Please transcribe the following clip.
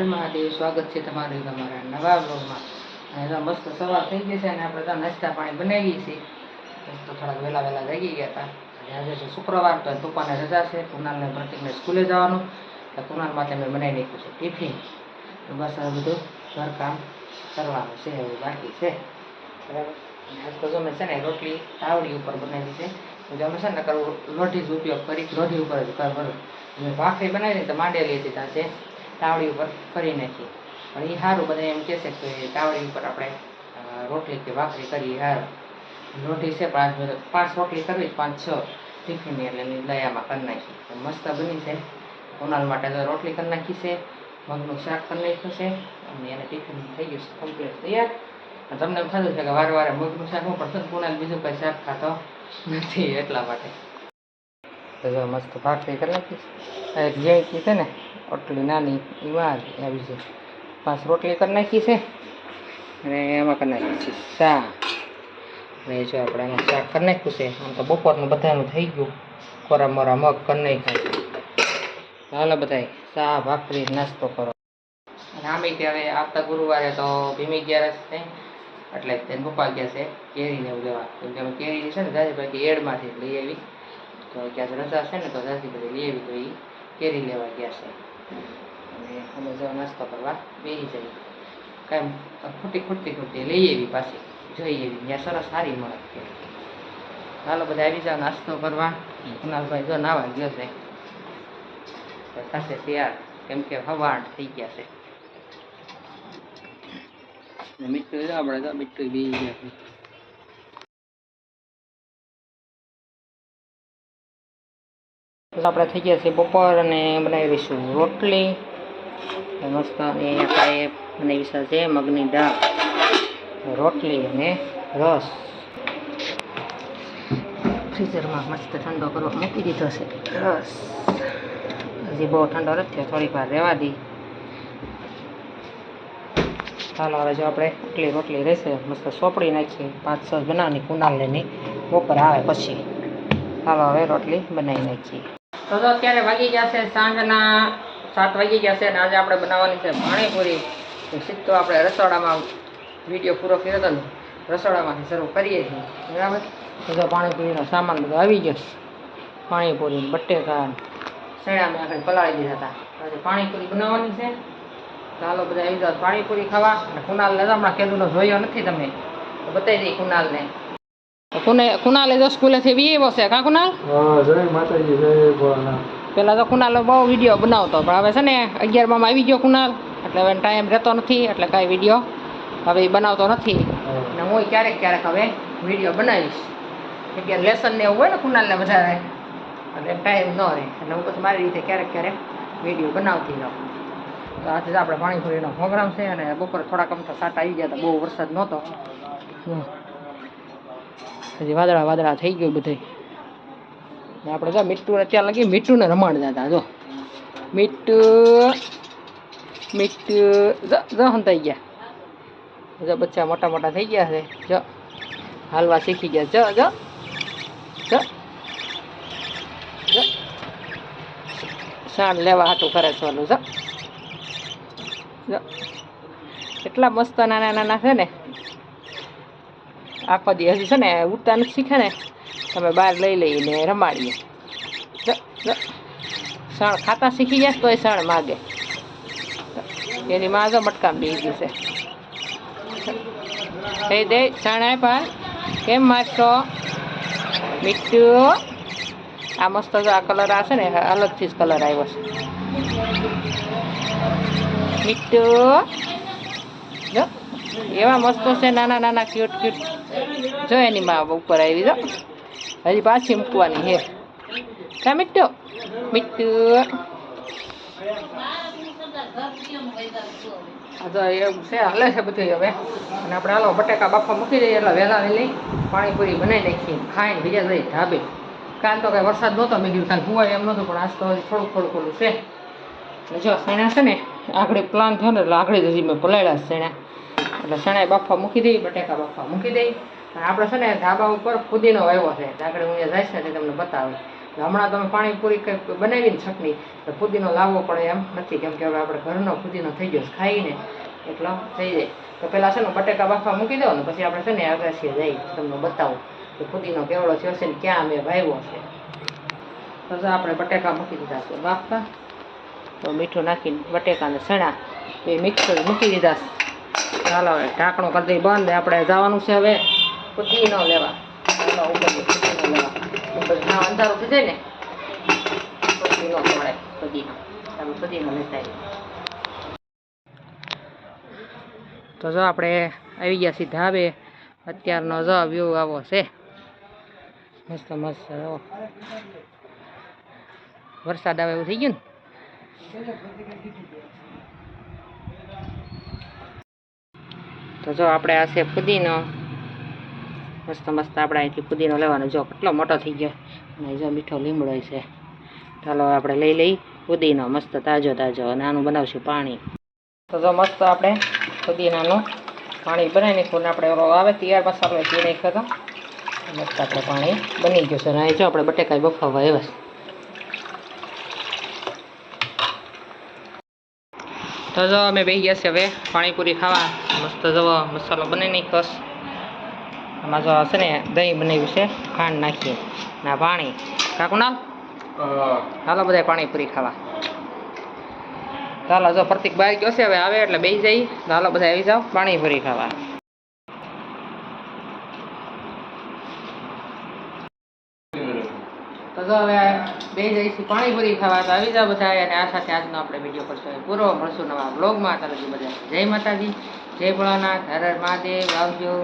હર મહાદેવ, સ્વાગત છે તમારું તમારા નવા બ્લોગમાં. અને તો મસ્ત સવાર થઈ ગઈ છે અને આપણે તો નાસ્તા પાણી બનાવીએ છીએ. તો થોડાક વહેલા જાગી ગયા હતા. અને આજે છે શુક્રવાર, તો પપ્પાને રજા છે. કુનાલને પ્રતિકને સ્કૂલે જવાનું, તો કુનાલ માટે મેં બનાવી નાખ્યું છે ટિફિન. તો બસ આ બધું ઘરકામ કરવાનું છે, એવું બાકી છે. બરાબર. આજ તો અમે છે ને રોટલી તાવડી ઉપર બનાવી છે. તો અમે છે ને લોઢી જ ઉપયોગ કરી, લોઢી ઉપર જ કરું. મેં ભાખરી બનાવી તો માંડેલી હતી, ત્યાં છે તાવડી ઉપર કરી નાખી. પણ એ સારું, બધા એમ કહે છે કે તાવડી ઉપર આપણે રોટલી કે ભાખરી કરીએ સારું. રોટલી છે 5 રોટલી કરવી, 5-6 ટિફિન એટલે દયામાં કરી નાખી. મસ્ત બની છે. કુનાલ માટે તો રોટલી કરી નાખી છે, મગનું શાક કરી નાખ્યું છે, અને એને ટિફિન થઈ ગયું છે કમ્પ્લીટ તૈયાર. તમને એમ થતું છે કે વારે મગનું શાક હું પણ કુનાલ બીજું કંઈ શાક ખાતો નથી, એટલા માટે. તો જો મસ્ત ભાખરી કરી નાખીશ. એક જેકી છે ને ઓટલી નાની એમાં આવી છે. 5 રોટલી કરી નાખી છે, અને એમાં કરી નાખી છે શાક. અને જો આપણે એમાં શાક કરી નાખ્યું છે. આમ તો બપોરનું બધાનું થઈ ગયું, કોરા મોરા મગ કરી નાખ્યા. ચાલો બધા ચા ભાખરી નાસ્તો કરો. અને આમે ત્યારે આવતા ગુરુવારે તો ભીમી ગયા છે, એટલે તેને પપ્પા ગયા છે કેરીને એવું લેવા. કેમ કે અમે કેરી છે ને દાદીભાઈ એડમાંથી લઈ આવી, તો ક્યાંક રજા છે ને તો દાદીભાઈ લઈ આવી, તો એ કેરી લેવા ગયા છે. અને અમે જો નાસ્તો કરવા બેસી જઈએ. કાંઈ ખૂટતી લઈ આવી પાછી, જોઈ એવી ત્યાં સરસ સારી મળે. ચાલો બધા આવી જાઓ નાસ્તો કરવા. કુનાલભાઈ જો નાવા ગયો છે, થશે તૈયાર, કેમ કે હવાણ થઈ ગયા છે. મીઠું જો આપણે તો મીઠું બી ગયા છે. આપણે થઈ ગયા છે બપોર, અને બનાવીશું રોટલી મસ્ત. અને આપણે બનાવી છે મગની દાળ, રોટલી અને રસ. ફ્રીઝરમાં મસ્ત ઠંડો કરવા મૂકી દીધો છે રસ. હજી બહુ ઠંડો નથી થયો, થોડીક વાર રહેવા દઈ. ચાલો હવે જો આપણે એટલી રોટલી રહેશે, મસ્ત સોપડી નાખીએ. 5-6 બનાવવાની કુનાલને નહીં, બપોર આવે પછી. ચાલો હવે રોટલી બનાવી નાખીએ. તો અત્યારે વાગી ગયા છે સાંજના 7 વાગી ગયા છે, અને આજે આપણે બનાવવાની છે પાણીપુરી. સીધો આપણે રસોડામાં વિડીયો પૂરો કર્યો હતો ને, રસોડામાંથી શરૂ કરીએ છીએ. બરાબર. તો પાણીપુરીનો સામાન બધો આવી ગયો. પાણીપુરી, બટેકા, શેણા મેં આગળ પલાળી દીધા હતા. આજે પાણીપુરી બનાવવાની છે. ચાલો બધા આવી જાઓ પાણીપુરી ખાવા. અને કુનાલને તો હમણાં કેદુનો જોયો નથી તમે, તો બતાવી દઈ કુનાલને. કુનાલે જો સ્કૂલેથી બી આવ્યો છે કા કુનાલ? પેલા તો કુનાલ બહુ વિડીયો બનાવતો, પણ હવે છે ને 11માં આવી ગયો કુનાલ, એટલે હવે ટાઈમ રહેતો નથી, એટલે કાંઈ વિડીયો હવે બનાવતો નથી. અને હું ક્યારેક હવે વિડીયો બનાવીશ. એટલે લેસન ને એવું હોય ને કુનાલને વધારે, એટલે ટાઈમ ન રહે, એટલે હું પછી મારી રીતે ક્યારેક વિડીયો બનાવતી રહું. તો આજે આપણે પાણીપુરીનો પ્રોગ્રામ છે. અને બપોરે થોડાક અમથા સાટા આવી ગયા હતા, બહુ વરસાદ નહોતો. હજી વાદળા થઈ ગયું બધું. આપણે જો મીઠું અત્યારે લગી મીઠુંને રમાડતા હતા. જો મીઠું હંતાઈ ગયા. જો બચ્ચા મોટા થઈ ગયા છે. જો હાલવા શીખી ગયા. જો સાણ લેવા હાટું કરે છે ઓલું. જો એટલા મસ્ત નાના છે ને, આખો દી હજી છે ને ઉડતા નથી શીખે ને, તમે બહાર લઈ લઈને રમાડીએ. સણ ખાતા શીખી ગયા તોય સણ માગે. એની માં જો મટકામ બેસી ગઈ છે. કહી દે સણ આપ્યા કેમ મારશો મીઠું. આ મસ્ત જો આ કલર આવશે ને, અલગથી જ કલર આવ્યો છે મીઠું. જો એવા મસ્ત છે નાના ક્યુટ. જો એની માં ઉપર આવી. જો હજી પાછી મૂકવાની હે. કા મીઠું તો એવું છે, હાલે છે બધું હવે. અને આપણે હાલો બટેકા બાફા મૂકી દઈએ, એટલે વહેલા વહેલી પાણીપુરી બનાવી નાખીએ, ખાઈને બીજા જઈએ ઢાબે. કાલ તો કાંઈ વરસાદ નહોતો, મેં કીધું કાલ હુવાય એમ નહોતું, પણ આજ તો થોડુંક ઓલું છે. એટલે જો શેણા છે ને આગળ પ્લાન થયો ને, એટલે આગળ જ હજી મેં પલાળ્યા શેણા. એટલે શેણા બાફા મૂકી દઈ, બટેકા બાફા મૂકી દઈ. અને આપણે છે ને ધાબા ઉપર ફુદીનો વાવ્યો છે, આગળ હું જઈશ ને તમને બતાવે. હમણાં તમે પાણીપુરી કંઈક બનાવીને ચટણી તો ફુદીનો લાવવો પડે એમ નથી, કેમ કે હવે આપણે ઘરનો ફુદીનો થઈ ગયો ખાઈને એટલો થઈ જાય. તો પહેલાં છે ને બટેકા બાફા મૂકી દો ને પછી આપણે છે ને આગાશીએ જઈ તમને બતાવું કે ફુદીનો કેવડો થયો છે ને ક્યાં અમે વાવ્યો છે. તો આપણે બટેકા મૂકી દીધા છે બાફવા, તો મીઠું નાખીને બટેકાને સણા એ મિક્સર મૂકી દીધા છે. ચાલો હવે ઢાંકણું કરી દઈ બંધ. આપણે જવાનું છે હવે ફુદીનો લેવા. ચાલો ઉપર ફુદીનો લેવા. ઉપર હા અંધારું થઈ જાય ને ફુદીનો મળે ફુદીનો. ચાલો ફુદીનો લેતા આવીએ. તો જો આપણે આવી ગયા સીધા આવે. અત્યારનો જો વ્યૂ આવો છે મસ્ત મસ્ત. વરસાદ આવે એવું થઈ ગયું ને. તો જો આપણે આ છે ફુદીનો મસ્ત મસ્ત. આપણે અહીંથી ફુદીનો લેવાનો. જો કેટલો મોટો થઈ ગયો અને જો મીઠો લીમડો છે. ચાલો આપણે લઈ લઈ ફુદીનો મસ્ત તાજો તાજો અને આનું બનાવશું પાણી. તો જો મસ્ત આપણે ફુદીનાનું પાણી બનાવી નાખ્યું. આપણે ઓલો આવે તૈયાર મસાલો એ નાખ્યો હતો મસ્ત. આપણે પાણી બની ગયું છે. અને અહીં જો આપણે બટેકા બફાવવા એવા છે. તો જો અમે બેસી ગયા છે હવે પાણીપુરી ખાવા. મસ્ત જવો મસાલો બનાવી નાખ્યો. આમાં જો છે ને દહીં બનાવ્યું છે ખાંડ નાખીએ ના પાણી. કાકુના હાલો બધા પાણીપુરી ખાવા. ચાલો જો પ્રતિક બહાર ગયો છે હવે આવે એટલે બેસી જઈ. હાલો બધા આવી જાઓ પાણીપુરી ખાવા. તો જો હવે બેસી જઈશું પાણીપુરી ખાવા. તો આવી જાઓ બધા. અને આ સાથે આજનો આપણે વિડીયો કરશો પૂરો. મળશું નવા બ્લોગમાં. ચાલો બધા જય માતાજી, જય ભોળાનાથ, હર હર મહાદેવ. આવજો.